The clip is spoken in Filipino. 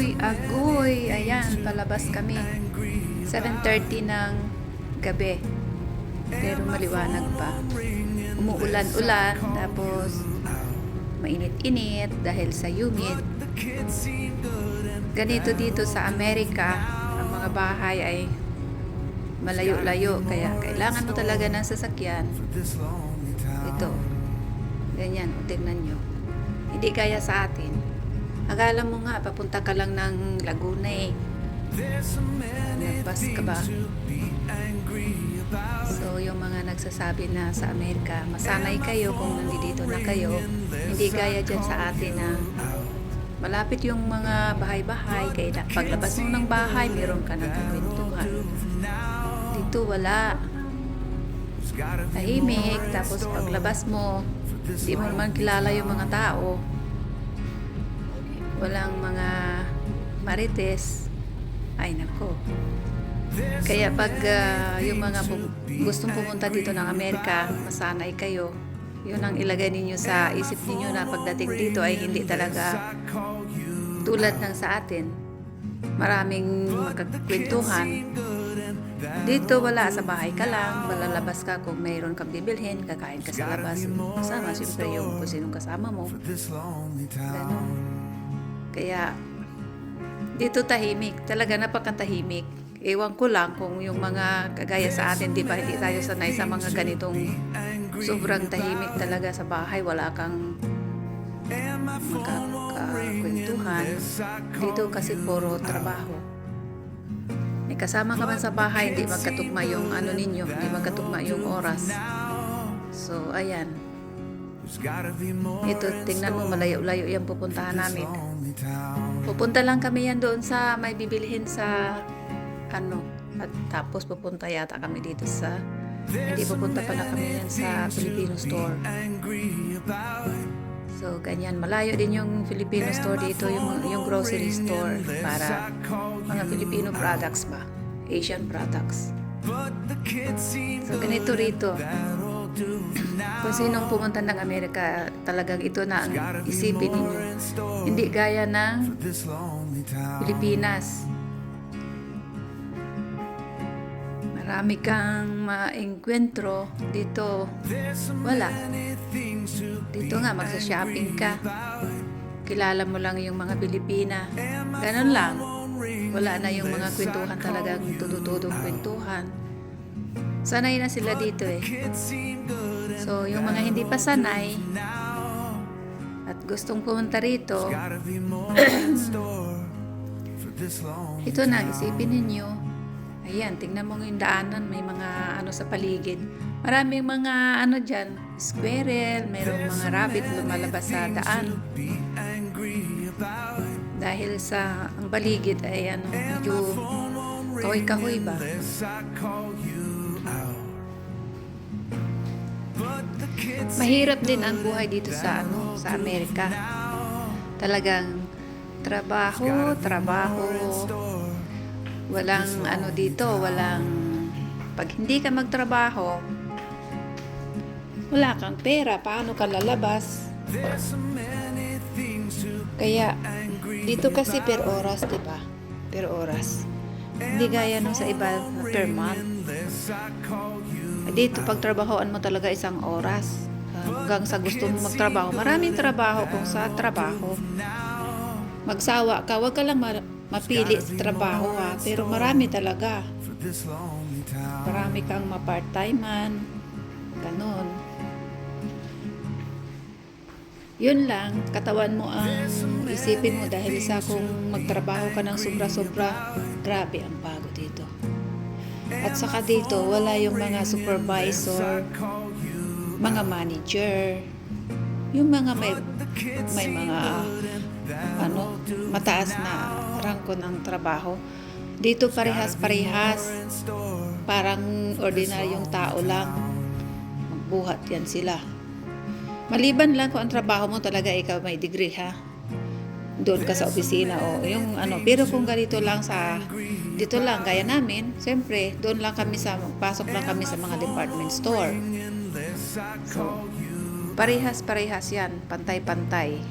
Agoy! Ayan, palabas kami. 7:30 ng gabi. Pero maliwanag pa. Umuulan-ulan, tapos mainit-init dahil sa humid. Ganito dito sa Amerika, ang mga bahay ay malayo-layo, kaya kailangan mo talaga ng sasakyan. Ito. Ganyan, tingnan nyo. Hindi kaya sa atin. Akala mo nga, papunta ka lang ng Laguna eh. Nagpas ka ba? So, yung mga nagsasabi na sa Amerika, masanay kayo kung nandito na kayo. Hindi gaya dyan sa atin na malapit yung mga bahay-bahay. Kaya paglabas mo ng bahay, meron ka ng kwentuhan. Dito wala. Tahimik. Tapos paglabas mo, hindi mo naman kilala yung mga tao. Walang mga marites. Ay nako. Kaya pag yung mga gustong pumunta dito ng Amerika, masanay kayo. Yun ang ilagay ninyo sa isip ninyo na pagdating dito ay hindi talaga tulad ng sa atin. Maraming magkakwentuhan. Dito wala, sa bahay ka lang, malalabas ka kung mayroon kang bibilhin, kakain ka sa labas. Kasama siyempre yung kung sinong kasama mo. Ganun. Kaya dito tahimik, talaga napakatahimik. Ewan ko lang kung yung mga kagaya sa atin, di ba hindi tayo sanay sa mga ganitong sobrang tahimik talaga sa bahay, wala kang magkakwentuhan. Dito kasi puro trabaho. May kasama ka man sa bahay, hindi magkatugma yung ano ninyo, hindi magkatugma yung oras. So, ayan. Ito, tingnan mo, malayo-layo yung pupuntahan namin. Pupunta lang kami yan doon sa may bibilihin sa ano, at tapos pupunta yata kami dito sa, hindi pupunta pala kami yan sa Filipino store. So, ganyan. Malayo din yung Filipino store dito, yung grocery store para mga Filipino products ba? Asian products. So, ganito rito. Kung sinong pumunta ng Amerika, talagang ito na ang isipin ninyo. Hindi gaya ng Pilipinas. Marami kang maengkwentro. Dito, wala. Dito nga, magsa-shopping ka. Kilala mo lang yung mga Pilipina. Ganon lang. Wala na yung mga kwentuhan talagang tututudong kwentuhan. Sanay na sila dito eh. So, yung mga hindi pa sanay at gustong pumunta rito, ito na, isipin ninyo. Ayan, tingnan mo yung daanan, may mga ano sa paligid. Maraming mga ano dyan, squirrel, mayroong mga rabbit lumalabas sa daan. Dahil sa ang paligid ay ano, medyo kahoy-kahoy ba? Mahirap din ang buhay dito sa ano, sa Amerika. Talagang trabaho. Walang ano dito, walang pag hindi ka magtrabaho, wala kang pera, paano ka lalabas? Kaya dito kasi per oras, 'di ba? Per oras. Hindi gaya nung sa iba per month. Dito pagtrabahoan mo talaga isang oras. Hanggang sa gusto mo magtrabaho. Maraming trabaho kung sa trabaho. Magsawa ka, wag ka lang mapili sa trabaho ha. Pero marami talaga. Marami kang ma-part-timean. Ganon. Yun lang, katawan mo ang isipin mo dahil sa kung magtrabaho ka ng sobra-sobra, grabe ang pagod dito. At saka dito, wala yung mga supervisor, mga manager, yung mga may mga ano, mataas na rangko ng trabaho. Dito parehas-parehas, parang ordinaryong tao lang. Magbuhat yan sila. Maliban lang kung ang trabaho mo talaga ikaw may degree ha. Doon ka sa opisina o yung ano. Pero kung ganito lang sa dito lang gaya namin, siyempre doon lang kami pasok lang kami sa mga department store. So, parehas-parehas yan, pantay-pantay.